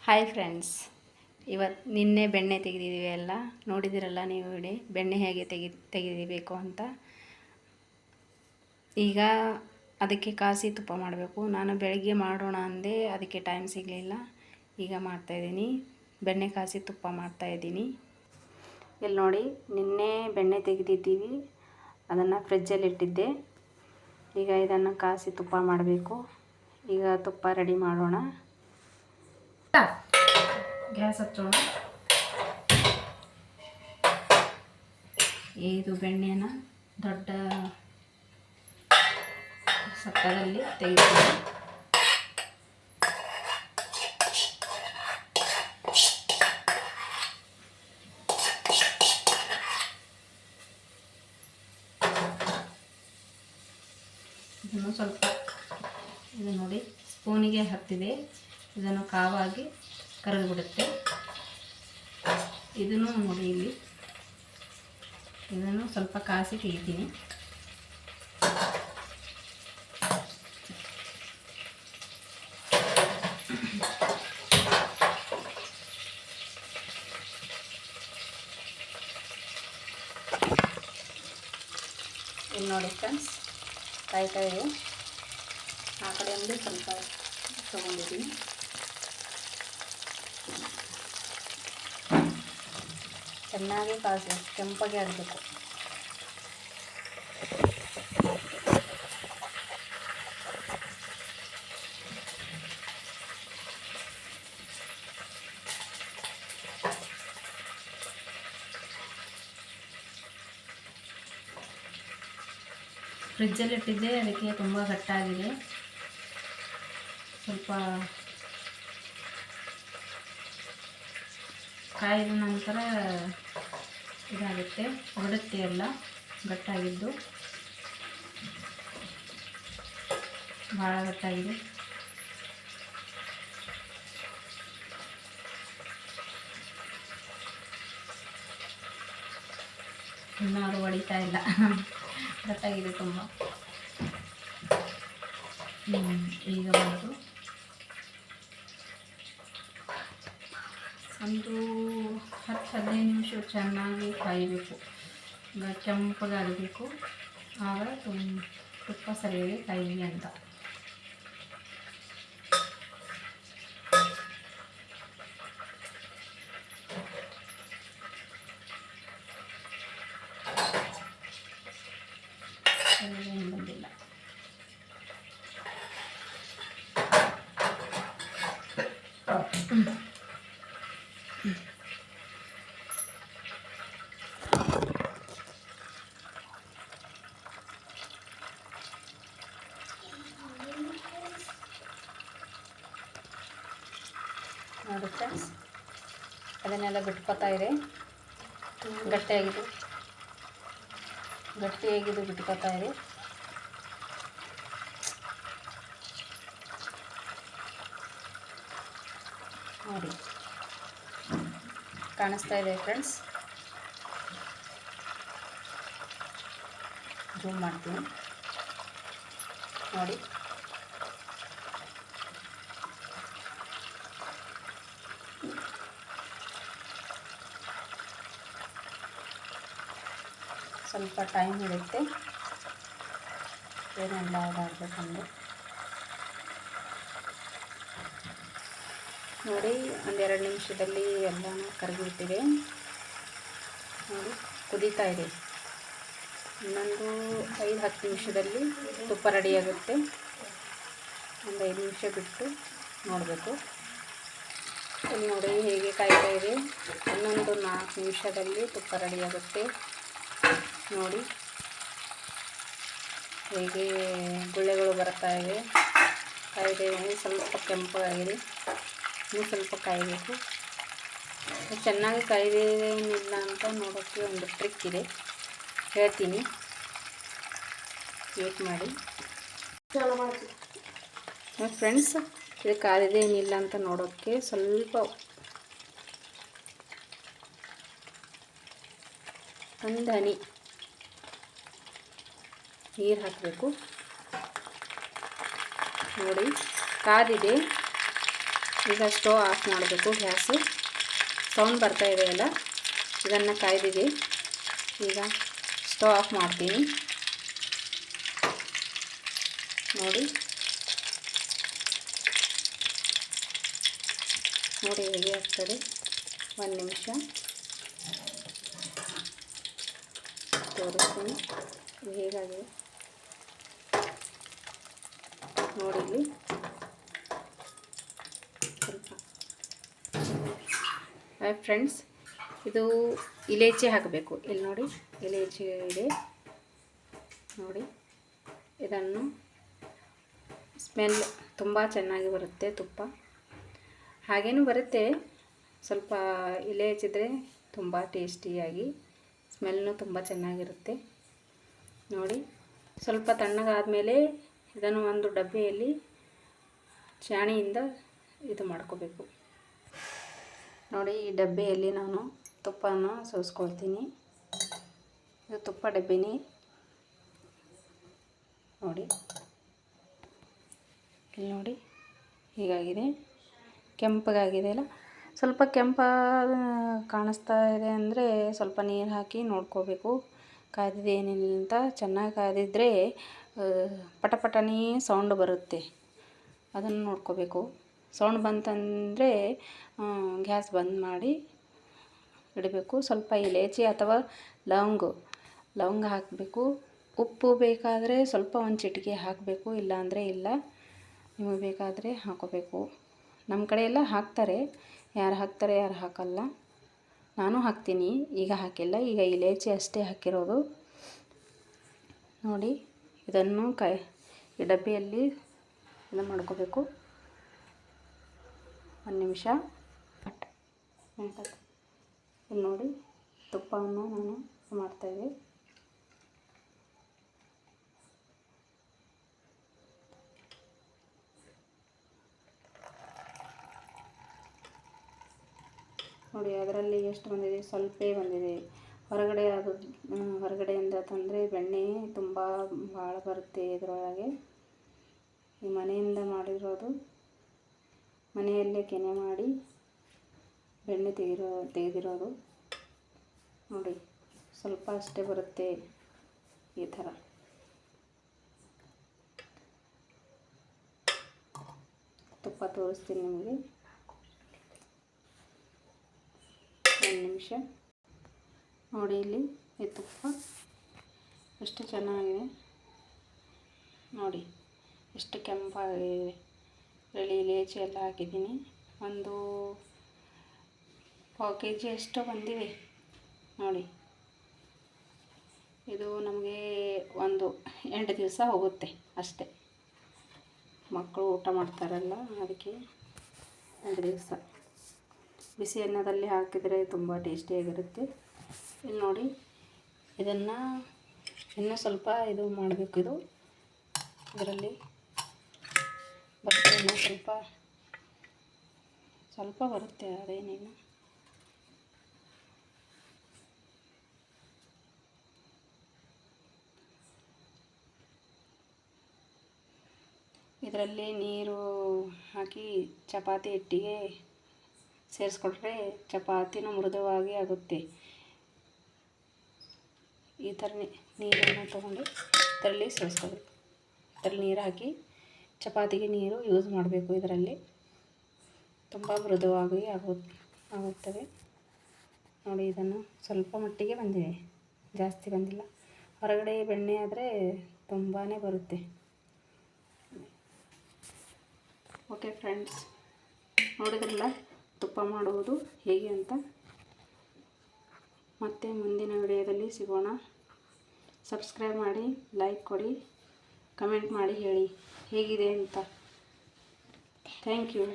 Hi friends, ಇವತ್ತು ನಿನ್ನೆ ಬೆಣ್ಣೆ ತೆಗೆದಿದ್ದೀವಿ ಎಲ್ಲ ನೋಡಿದಿರಲ್ಲ ನೀವು ಬೆಣ್ಣೆ ಹೇಗೆ ತೆಗಿಬೇಕು ಅಂತ. ಈಗ ಅದಕ್ಕೆ ಕಾಸಿ ತುಪ್ಪ ಮಾಡಬೇಕು. ನಾನು ಬೆಳಗ್ಗೆ ಮಾಡೋಣ ಅಂದೆ, ಅದಕ್ಕೆ ಟೈಮ್ ಸಿಗಲಿಲ್ಲ. ಈಗ ಮಾಡ್ತಾಯಿದ್ದೀನಿ, ಬೆಣ್ಣೆ ಕಾಸಿ ತುಪ್ಪ ಮಾಡ್ತಾಯಿದ್ದೀನಿ. ಇಲ್ಲಿ ನೋಡಿ, ನಿನ್ನೆ ಬೆಣ್ಣೆ ತೆಗೆದಿದ್ದೀವಿ, ಅದನ್ನು ಫ್ರಿಜ್ಜಲ್ಲಿ ಇಟ್ಟಿದ್ದೆ. ಈಗ ಇದನ್ನು ಕಾಸಿ ತುಪ್ಪ ಮಾಡಬೇಕು. ಈಗ ತುಪ್ಪ ರೆಡಿ ಮಾಡೋಣ. ಗ್ಯಾಸ್ ಹಚ್ಚೋಣ. ಇದು ಬೆಣ್ಣೆನ ದೊಡ್ಡ ಸಟ್ಟದಲ್ಲಿ ತೆಗಿತೀವಿ. ಇದನ್ನು ಸ್ವಲ್ಪ ಇದು ನೋಡಿ ಸ್ಪೂನಿಗೆ ಹತ್ತಿದೆ. ಇದನ್ನು ಕಾವಾಗಿ ಕರಗಿ ಬಿಡುತ್ತೆ. ಇದನ್ನು ನೋಡಿ, ಇಲ್ಲಿ ಇದನ್ನು ಸ್ವಲ್ಪ ಕಾಸಿ ತೆಗಿತೀನಿ. ಇಲ್ಲಿ ನೋಡಿ ಫ್ರೆಂಡ್ಸ್, ಕಾಯ್ತಾ ಇದೆ. ಆ ಕಡೆಯಿಂದ ಸ್ವಲ್ಪ ತಗೊಂಡಿದ್ದೀನಿ. ಚೆನ್ನಾಗಿ ಕಾಸಿ ಕೆಂಪಗೆ ಆಗಬೇಕು. ಫ್ರಿಜ್ಜಲ್ಲಿ ಇಟ್ಟಿದ್ದೆ, ಅದಕ್ಕೆ ತುಂಬ ಗಟ್ಟಾಗಿದೆ. ಸ್ವಲ್ಪ ಕಾಯಿದ ನಂತರ ಇದಾಗುತ್ತೆ, ಬಿಡುತ್ತೆ ಎಲ್ಲ ಗಟ್ಟಾಗಿದ್ದು. ಭಾಳ ಗಟ್ಟಾಗಿದೆ. ಇನ್ನೂ ಅದು ಹೊಡಿತಾ ಇಲ್ಲ, ಗಟ್ಟಾಗಿದೆ ತುಂಬ. ಈಗ ಬಂದು ಒಂದು 10-15 ನಿಮಿಷ ಚೆನ್ನಾಗಿ ಕಾಯಬೇಕು. ಕೆಂಪಗಾಗಬೇಕು, ಆಗ ತುಪ್ಪ ಸರಿಯಾಗಿ ಕಾಯಿಲಿ ಅಂತ. ಏನು ಬಂದಿಲ್ಲ. ನೋಡಿ ಫ್ರೆಂಡ್ಸ್, ಅದನ್ನೆಲ್ಲ ಬಿಟ್ಕೊತಾ ಇದೆ. ಗಟ್ಟಿಯಾಗಿದ್ದು ಬಿಟ್ಕೊತಾ ಇದೆ. ನೋಡಿ, ಕಾಣಿಸ್ತಾ ಇದೆ ಫ್ರೆಂಡ್ಸ್. ಜೂಮ್ ಮಾಡ್ತೀನಿ ನೋಡಿ. ಸ್ವಲ್ಪ ಟೈಮ್ ಹಿಡಿಯುತ್ತೆ, ಏನೆಲ್ಲ ಇದಾಗಬೇಕಂದ್ರೆ. ನೋಡಿ, ಒಂದೆರಡು ನಿಮಿಷದಲ್ಲಿ ಎಲ್ಲನೂ ಕರಗಿಬಿಟ್ಟಿದೆ. ನೋಡಿ, ಕುದೀತಾ ಇದೆ. ಇನ್ನೊಂದು 5-10 ನಿಮಿಷದಲ್ಲಿ ತುಪ್ಪ ರೆಡಿಯಾಗುತ್ತೆ. ಒಂದು 5 ನಿಮಿಷ ಬಿಟ್ಟು ನೋಡಬೇಕು. ಇಲ್ಲಿ ನೋಡಿ ಹೇಗೆ ಕಾಯ್ತಾ ಇದೆ. ಇನ್ನೊಂದು 4 ನಿಮಿಷದಲ್ಲಿ ತುಪ್ಪ ರೆಡಿಯಾಗುತ್ತೆ. ನೋಡಿ ಹೇಗೆ ಗುಳ್ಳೆಗಳು ಬರ್ತಾ ಇವೆ. ಕಾಯ್ದೆ ಸ್ವಲ್ಪ ಕೆಂಪಗಾಗಿದೆ. ಇನ್ನೂ ಸ್ವಲ್ಪ ಕಾಯಬೇಕು. ಚೆನ್ನಾಗಿ ಕಾಯ್ದೇನಿಲ್ಲ ಅಂತ ನೋಡೋಕ್ಕೆ ಒಂದು ಟ್ರಿಕ್ ಇದೆ, ಹೇಳ್ತೀನಿ, ವೇಟ್ ಮಾಡಿ. ಫ್ರೆಂಡ್ಸ್, ಇದು ಕಾಯ್ದೇನಿಲ್ಲ ಅಂತ ನೋಡೋಕ್ಕೆ ಸ್ವಲ್ಪ ಒಂದು ಹನಿ ನೀರು ಹಾಕಬೇಕು. ನೋಡಿ, ಕಾದಿದೆ. ಈಗ ಸ್ಟವ್ ಆಫ್ ಮಾಡಬೇಕು. ಗ್ಯಾಸು ಸೌಂಡ್ ಬರ್ತಾ ಇದೆ ಅಲ್ಲ, ಇದನ್ನು ಕಾಯ್ದಿದೆ. ಈಗ ಸ್ಟವ್ ಆಫ್ ಮಾಡ್ತೀನಿ. ನೋಡಿ ಹೇಗೆ ಆಗ್ತದೆ. ಒಂದು ನಿಮಿಷ ತೋರಿಸ್ತೀನಿ ಹೇಗಾಗಿದೆ ನೋಡಿ. ಇಲ್ಲಿ ಸ್ವಲ್ಪ ಫ್ರೆಂಡ್ಸ್, ಇದು ಇಲೈಚಿ ಹಾಕಬೇಕು. ಇಲ್ಲಿ ನೋಡಿ ಇಲೈಚಿ ಇದೆ ನೋಡಿ. ಇದನ್ನು ಸ್ಮೆಲ್ ತುಂಬ ಚೆನ್ನಾಗಿ ಬರುತ್ತೆ. ತುಪ್ಪ ಹಾಗೇನೂ ಬರುತ್ತೆ, ಸ್ವಲ್ಪ ಎಲೆ ಹಚ್ಚಿದ್ರೆ ತುಂಬ ಟೇಸ್ಟಿಯಾಗಿ ಸ್ಮೆಲ್ನು ತುಂಬ ಚೆನ್ನಾಗಿರುತ್ತೆ ನೋಡಿ. ಸ್ವಲ್ಪ ತಣ್ಣಗಾದಮೇಲೆ ಇದನ್ನು ಒಂದು ಡಬ್ಬಿಯಲ್ಲಿ ಚಾಣಿಯಿಂದ ಇದು ಮಾಡ್ಕೋಬೇಕು ನೋಡಿ. ಈ ಡಬ್ಬಿಯಲ್ಲಿ ನಾನು ತುಪ್ಪನ ಸೋಸ್ಕೊಳ್ತೀನಿ. ಇದು ತುಪ್ಪ ಡಬ್ಬಿನಿ ನೋಡಿ. ಇಲ್ಲಿ ನೋಡಿ ಹೀಗಾಗಿದೆ, ಕೆಂಪಗಾಗಿದೆ ಅಲ್ಲ. ಸ್ವಲ್ಪ ಕೆಂಪ ಕಾಣಿಸ್ತಾ ಇದೆ ಅಂದರೆ ಸ್ವಲ್ಪ ನೀರು ಹಾಕಿ ನೋಡ್ಕೋಬೇಕು ಕಾದಿದೆ ಏನಿಲ್ಲ ಅಂತ. ಚೆನ್ನಾಗಿ ಕಾದಿದ್ರೆ ಪಟಪಟನೇ ಸೌಂಡ್ ಬರುತ್ತೆ, ಅದನ್ನು ನೋಡ್ಕೋಬೇಕು. ಸೌಂಡ್ ಬಂತಂದರೆ ಗ್ಯಾಸ್ ಬಂದ್ ಮಾಡಿ ಇಡಬೇಕು. ಸ್ವಲ್ಪ ಇಲೈಚಿ ಅಥವಾ ಲವಂಗ ಹಾಕಬೇಕು. ಉಪ್ಪು ಬೇಕಾದರೆ ಸ್ವಲ್ಪ ಒಂದು ಚಿಟಿಕೆ ಹಾಕಬೇಕು, ಇಲ್ಲಾಂದರೆ ಇಲ್ಲ. ನಿಮಗೆ ಬೇಕಾದರೆ ಹಾಕೋಬೇಕು. ನಮ್ಮ ಕಡೆ ಎಲ್ಲ ಹಾಕ್ತಾರೆ, ಯಾರು ಹಾಕ್ತಾರೆ ಯಾರು ಹಾಕಲ್ಲ. ನಾನು ಹಾಕ್ತೀನಿ, ಈಗ ಹಾಕಿಲ್ಲ. ಈಗ ಇಲೈಚಿ ಅಷ್ಟೇ ಹಾಕಿರೋದು ನೋಡಿ. ಇದನ್ನು ಈ ಡಬ್ಬಿಯಲ್ಲಿ ಇದು ಮಾಡ್ಕೋಬೇಕು. ಒಂದು ನಿಮಿಷ ಇಲ್ಲಿ ನೋಡಿ ತುಪ್ಪವನ್ನು ನಾನು ಮಾಡ್ತಾಯಿದ್ದೆ. ನೋಡಿ ಅದರಲ್ಲಿ ಎಷ್ಟು ಬಂದಿದೆ, ಸ್ವಲ್ಪ ಬಂದಿದೆ. ಹೊರಗಡೆಯಿಂದ ತಂದರೆ ಬೆಣ್ಣೆ ತುಂಬ ಭಾಳ ಬರುತ್ತೆ ಇದರೊಳಗೆ. ಈ ಮನೆಯಿಂದ ಮಾಡಿರೋದು, ಮನೆಯಲ್ಲೇ ಕೆನೆ ಮಾಡಿ ಬೆಣ್ಣೆ ತೆಗೆದಿರೋದು ನೋಡಿ. ಸ್ವಲ್ಪ ಅಷ್ಟೇ ಬರುತ್ತೆ ಈ ಥರ. ತುಪ್ಪ ತೋರಿಸ್ತೀನಿ ನಿಮಗೆ, ಒಂದು ನಿಮಿಷ ನೋಡಿ. ಇಲ್ಲಿ ಈ ತುಪ್ಪ ಎಷ್ಟು ಚೆನ್ನಾಗಿದೆ ನೋಡಿ, ಎಷ್ಟು ಕೆಂಪಾಗಿದೆ. ಇದರಲ್ಲಿ ಇಲೈಚಿ ಎಲ್ಲ ಹಾಕಿದ್ದೀನಿ. ಒಂದು 1 kg ಅಷ್ಟು ಬಂದಿವೆ ನೋಡಿ. ಇದು ನಮಗೆ ಒಂದು 8 ದಿವಸ ಹೋಗುತ್ತೆ ಅಷ್ಟೇ. ಮಕ್ಕಳು ಊಟ ಮಾಡ್ತಾರಲ್ಲ, ಅದಕ್ಕೆ 8 ದಿವಸ. ಬಿಸಿ ಅನ್ನದಲ್ಲಿ ಹಾಕಿದರೆ ತುಂಬ ಟೇಸ್ಟಿಯಾಗಿರುತ್ತೆ. ಇಲ್ಲಿ ನೋಡಿ, ಇದನ್ನು ಇನ್ನೂ ಸ್ವಲ್ಪ ಇದು ಮಾಡಬೇಕು. ಇದು ಇದರಲ್ಲಿ ಬರುತ್ತೆ, ಇನ್ನೂ ಸ್ವಲ್ಪ ಬರುತ್ತೆ, ಅದೇನೇನು. ಇದರಲ್ಲಿ ನೀರು ಹಾಕಿ ಚಪಾತಿ ಹಿಟ್ಟಿಗೆ ಸೇರಿಸ್ಕೊಂಡ್ರೆ ಚಪಾತಿನೂ ಮೃದುವಾಗಿ ಆಗುತ್ತೆ. ಈ ಥರ ನೀರನ್ನು ತೊಗೊಂಡು ಇದರಲ್ಲಿ ಸೇರಿಸ್ಕೋಬೇಕು. ಇದರಲ್ಲಿ ನೀರು ಹಾಕಿ ಚಪಾತಿಗೆ ನೀರು ಯೂಸ್ ಮಾಡಬೇಕು. ಇದರಲ್ಲಿ ತುಂಬ ಮೃದುವಾಗಿ ಆಗುತ್ತವೆ ನೋಡಿ. ಇದನ್ನು ಸ್ವಲ್ಪ ಮಟ್ಟಿಗೆ ಬಂದಿದೆ, ಜಾಸ್ತಿ ಬಂದಿಲ್ಲ. ಹೊರಗಡೆ ಬೆಣ್ಣೆ ಆದರೆ ತುಂಬಾ ಬರುತ್ತೆ. ಓಕೆ ಫ್ರೆಂಡ್ಸ್, ನೋಡಿದ್ರಲ್ಲ ತುಪ್ಪ ಮಾಡುವುದು ಹೇಗೆ ಅಂತ. ಮತ್ತೆ ಮುಂದಿನ ವಿಡಿಯೋದಲ್ಲಿ ಸಿಗೋಣ. ಸಬ್ಸ್ಕ್ರೈಬ್ ಮಾಡಿ, ಲೈಕ್ ಕೊಡಿ, ಕಮೆಂಟ್ ಮಾಡಿ ಹೇಳಿ ಹೇಗಿದೆ ಅಂತ. Thank you.